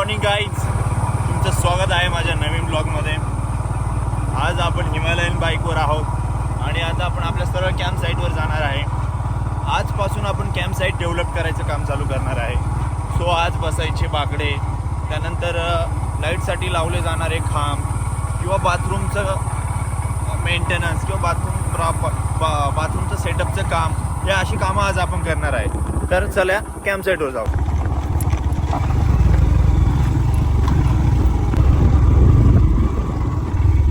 Morning guys, तुमचं स्वागत आहे माझ्या नवीन ब्लॉगमध्ये. आज आपण हिमालयन बाईकवर आहोत आणि आता आपण आपल्या सर्व कॅम्प साईटवर जाणार आहे. आजपासून आपण कॅम्प साईट डेव्हलप करायचं काम चालू करणार आहे. सो आज बसायचे बाकडे, त्यानंतर लाईटसाठी लावले जाणारे खांब किंवा बाथरूमचं मेंटेनन्स किंवा बाथरूमचं सेटअपचं काम, या अशी कामं आज आपण करणार आहे. तर चला कॅम्प साईटवर जाऊ.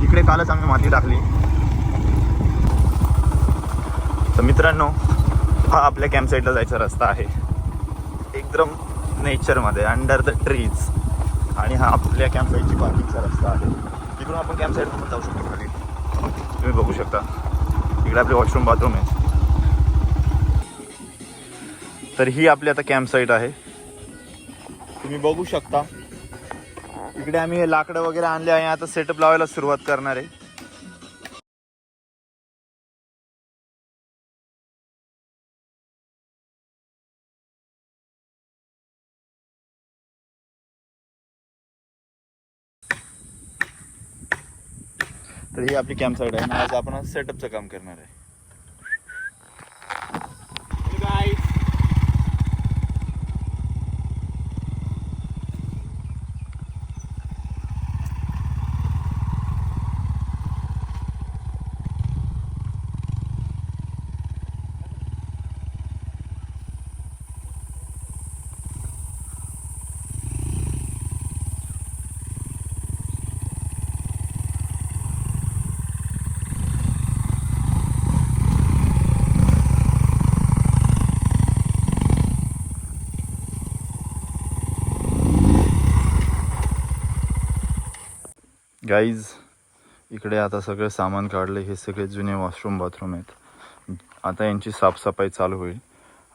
इकडे कालच आम्ही माती टाकली. तर मित्रांनो, हा आपल्या कॅम्प साईटला जायचा रस्ता आहे, एकदम नेचरमध्ये अंडर द ट्रीज. आणि हा आपल्या कॅम्प साईटची पार्किंगचा रस्ता आहे. तिकडून आपण कॅम्प साईटवर जाऊ शकतो. खाली तुम्ही बघू शकता, इकडे आपले वॉशरूम बाथरूम आहे. तर ही आपली आता कॅम्प साईट आहे, तुम्ही बघू शकता. इकडे आम्ही हे लाकडं वगैरे आणले आहे. आता सेटअप लावायला सुरुवात करणार आहे. तर ही आपली कॅम्प साईट आहे आणि आज आपण सेटअपचं काम करणार आहे. गाईज, इकडे आता सगळे सामान काढले. हे सगळे जुने वॉशरूम बाथरूम आहेत. आता यांची साफसफाई चालू होईल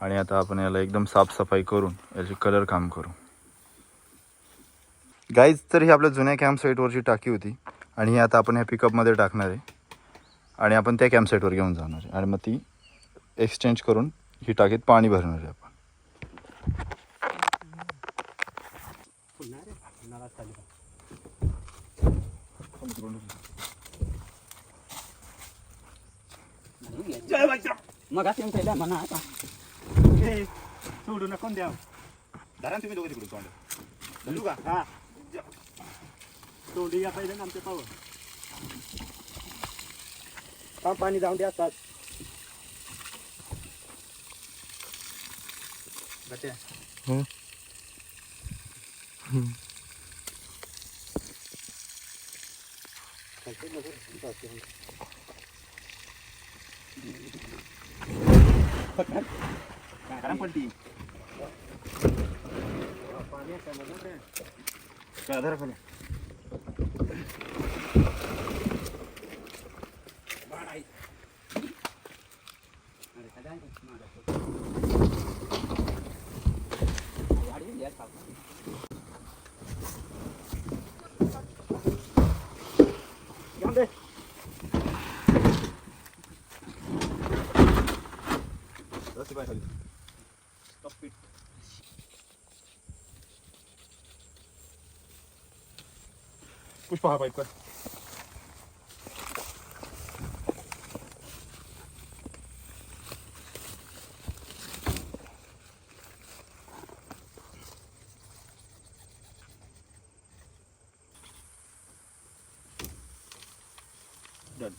आणि आता आपण याला एकदम साफसफाई करून याची कलर काम करू. गाईज, तर ही आपल्या जुन्या कॅम्प साईटवरची टाकी होती आणि ही आता आपण ह्या पिकअपमध्ये टाकणार आहे आणि आपण त्या कॅम्प साईटवर घेऊन जाणार आहे आणि मग ती एक्सचेंज करून ही टाकीत पाणी भरणार आहे आपण. मग आता म्हणा आता सोडू नका द्या. धरा तुम्ही दोघे तिकडून तोंड धरू का? हा, तोंडी या पहिले आमचे पाव काम पाणी जाऊन द्या. असतात गरम पडती धरा खाली. पुष्पा हा पाईप कर. Done.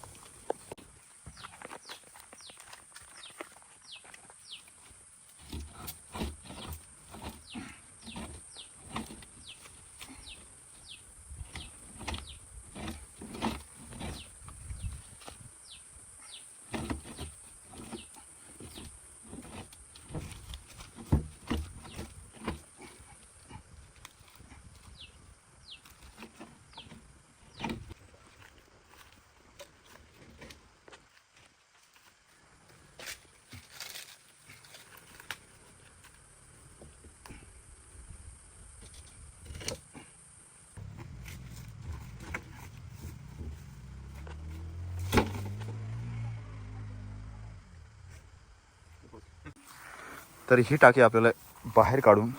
तर ही टाकी आपल्याला बाहेर काढून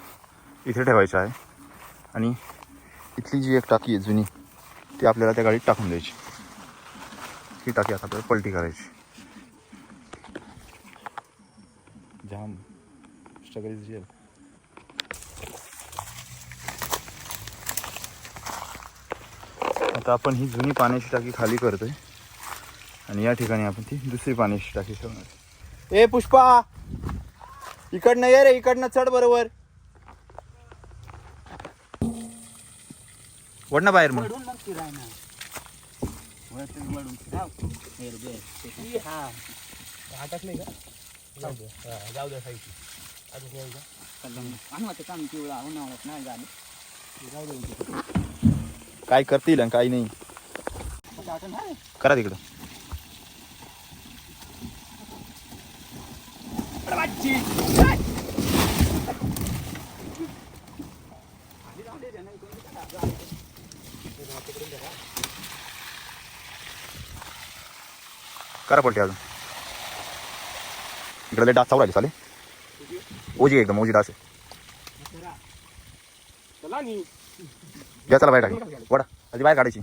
इथे ठेवायची आहे आणि इथली जी एक टाकी आहे जुनी ती आपल्याला त्या गाडीत टाकून द्यायची. ही टाकी आता आपल्याला पलटी करायची. जाम स्ट्रगल रिअल. आता आपण ही जुनी पाण्याची टाकी खाली करतोय आणि या ठिकाणी आपण ती दुसरी पाण्याची टाकी ठेवणार. ए पुष्पा, इकडनं ये रे, इकडनं चढ बरोबर. वड ना बाहेर मग. वळून मग फिराय ना. वळून फिराव. हे रे, हे. हा. हातात नाही का? जाऊ दे. जाऊ दे साईडची. अजून नाही का? आणि वाटतं काम पिवळा उन्हाळ्यात नाही झालं. जाऊ दे. काय करतील आणि काही नाही. करा तिकडं. करा पलटी अजून. इकडे डास चावू राहिले चाले. ओजी एकदम ओजी डास आहे. घ्या चला बाहेर टाकी. वडा आधी बाहेर काढायची.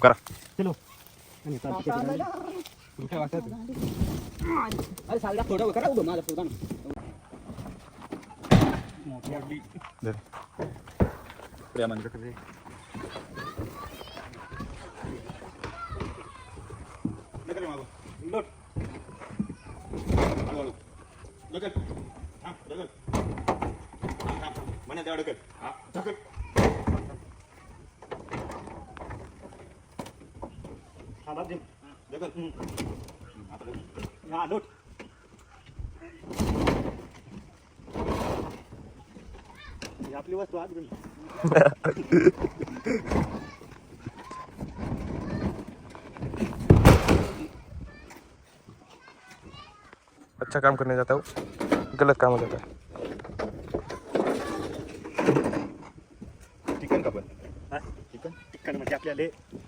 करा. अरे साला थोडं करा उडो मला पुढं. आपली वस्तू आज अच्छा काम करने जाता हूँ, गलत काम हो जाता है. चिकन का पण चिकन म्हणजे आपल्याला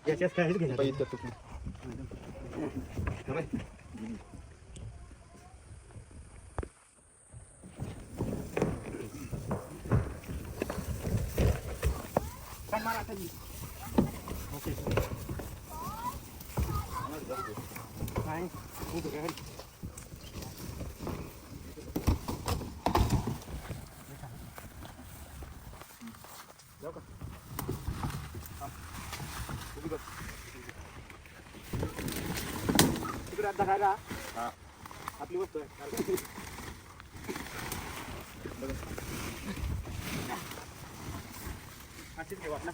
याच्याच काय घ्यायचं. आपली वस्तू आहे. अशीच घेऊ आपला.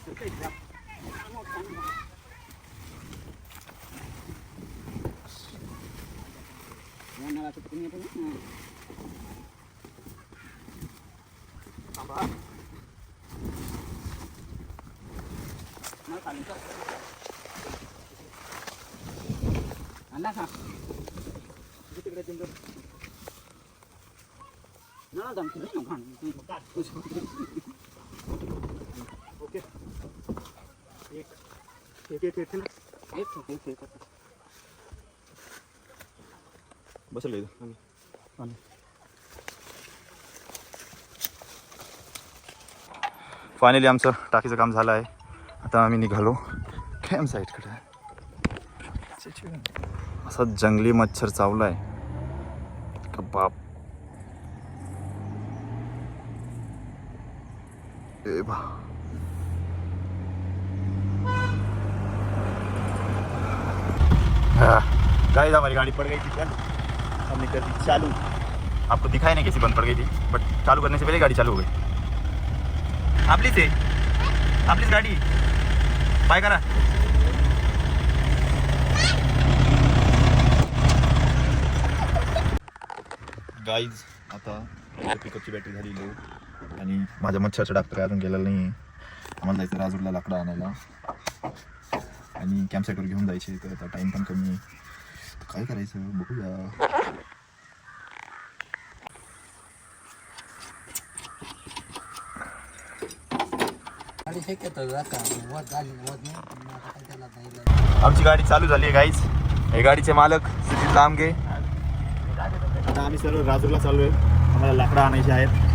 आणला का तिकडे तिकडे ना दम नाही ना. ओके एक बसले. फायनली आमचं टाकीचं काम झालं आहे. आता आम्ही निघालो कॅम्प साईटकडे. असा जंगली मच्छर चावलाय का बाप. ए बा गाइस हमारी गाड़ी पड़ गई थी कल. हमने कर दी चालू. आपको दिखाई नहीं कैसी बंद पड़ गई थी, बट चालू करने से पहले गाड़ी चालू हो गई. आपलीच गाडी बाय करा. गाईज आता पिकअपची बॅटरी झाली लो आणि माझ्या मच्छरचा डॉक्टर अजून गेलेला नाही आहे. आम्हाला जायचं राजूरला लाकडं आणायला आणि कॅम्प साईटवर घेऊन जायचे. तर आता टाईम पण कमी आहे, तर काय करायचं बघूया. आमची गाडी चालू झाली आहे गाईज. हे गाडीचे मालक सुजित लांबगे. आता आम्ही सर्व राजूरला चालू आहे. आम्हाला लाकडं आणायची आहेत.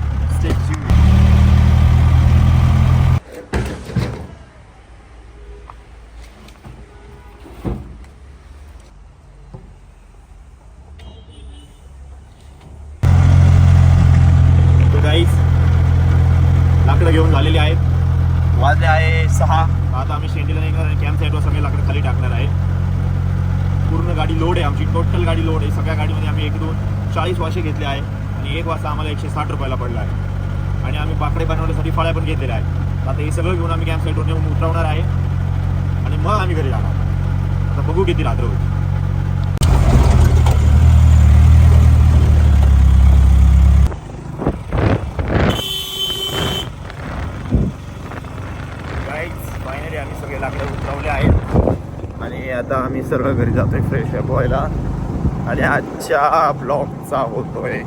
गाईज लाकडं घेऊन झालेली आहेत. वाजले आहे 6. आता आम्ही शेंडीला निघणार आणि कॅम्प साईटवर सगळे लाकडं खाली टाकणार आहे. पूर्ण गाडी लोड आहे आमची, टोटल गाडी लोड आहे. सगळ्या गाडीमध्ये आम्ही 1, 2, 40 वाशे घेतले आहे आणि 1 वाजता आम्हाला 160 रुपयाला पडला आहे. आणि आम्ही बाकडे बनवण्यासाठी फळ्या पण घेतलेल्या आहेत. आता हे सगळं घेऊन आम्ही कॅम्प साईटवर नेऊन उतरवणार आहे आणि मग आम्ही घरी जाणार. आता बघू किती रात्र होती. फायनली आम्ही सगळे लाकडं उतरवले आहेत आणि आता आम्ही सर्व घरी जातोय फ्रेश अप व्हायला आणि आजच्या ब्लॉगचा होतोय